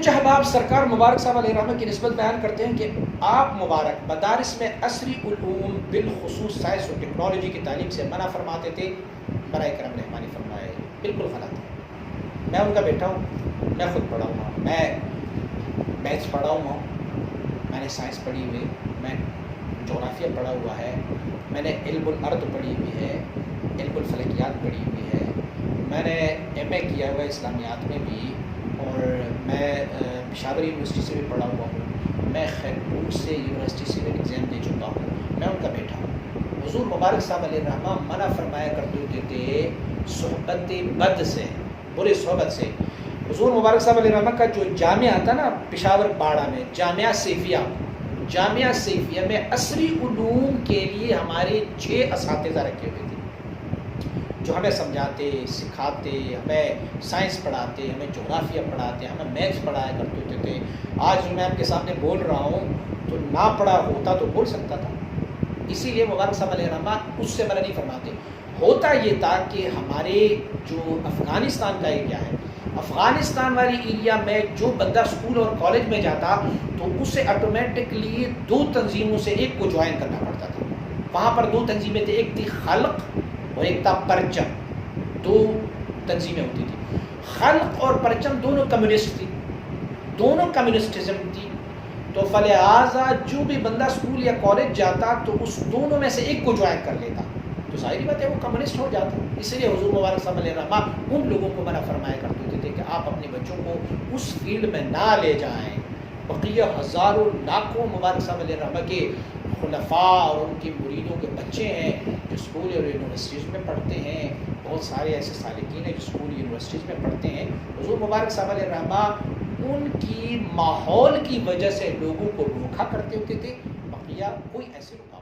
کچھ احباب سرکار مبارک صاحب علیہ رحمہ کی نسبت بیان کرتے ہیں کہ آپ مبارک مدارس میں عصری علوم بالخصوص سائنس و ٹیکنالوجی کی تعلیم سے منع فرماتے تھے. برائے کرم رحمانی فرمائے بالکل غلط ہے. میں ان کا بیٹا ہوں, میں خود پڑھا ہوا ہوں, میں میتھس پڑھا ہوا ہوں, میں نے سائنس پڑھی ہوئی, میں جغرافیہ پڑھا ہوا ہے, میں نے علم الارض پڑھی ہوئی ہے, علم الفلکیات پڑھی ہوئی ہے, میں نے ایم اے کیا ہوا ہے اسلامیات میں بھی, اور میں پشاور یونیورسٹی سے بھی پڑھا ہوا ہوں, میں خیرپور سے یونیورسٹی سے بھی ایگزام دے چکا ہوں, میں ان کا بیٹا ہوں. حضور مبارک صاحب علیہ الرحمہ منع فرمایا کرتے ہوتے تھے صحبت بد سے, برے صحبت سے. حضور مبارک صاحب علیہ الرحمہ کا جو جامعہ تھا نا پشاور باڑہ میں, جامعہ سیفیہ میں عصری علوم کے لیے ہمارے 6 اساتذہ رکھے ہوئے تھے جو ہمیں سمجھاتے, سکھاتے, ہمیں سائنس پڑھاتے, ہمیں جغرافیہ پڑھاتے, ہمیں میتھس پڑھایا کرتے ہوتے تھے. آج جو میں آپ کے سامنے بول رہا ہوں تو نہ پڑھا ہوتا تو بول سکتا تھا, اسی لیے مبارک صاحب علیہ الرحمہ اس سے منع نہیں فرماتے. ہوتا یہ تھا کہ ہمارے جو افغانستان کا ایریا ہے, افغانستان والی ایریا میں جو بندہ اسکول اور کالج میں جاتا تو اسے آٹومیٹکلی 2 تنظیموں سے ایک کو جوائن کرنا پڑتا تھا. وہاں پر 2 تنظیمیں تھیں, ایک تھی خلق اور ایک تھا پرچم. 2 تنظیمیں ہوتی تھی. خلق اور پرچم دونوں کمیونسٹ تھی, دونوں کمیونسٹزم تھی. تو فلہذا جو بھی بندہ اسکول یا کالج جاتا تو اس دونوں میں سے ایک کو جوائن کر لیتا تو ظاہری بات ہے وہ کمیونسٹ ہو جاتا. اس لیے حضور مبارک صاحب علیہ الرحمہ ان لوگوں کو منع فرمایا کرتے ہوتے تھے کہ آپ اپنے بچوں کو اس فیلڈ میں نہ لے جائیں. بقیہ ہزاروں لاکھوں مبارک صاحب علیہ الرحمہ کے خلفاء اور ان کے مریدوں کے بچے ہیں جو اسکول اور یونیورسٹیز میں پڑھتے ہیں. بہت سارے ایسے سالکین ہیں جو اسکول یونیورسٹیز میں پڑھتے ہیں. حضور مبارک صاحب علیہ الرحمہ ان کی ماحول کی وجہ سے لوگوں کو روکا کرتے ہوتے تھے, بقیہ کوئی ایسے رکاوٹ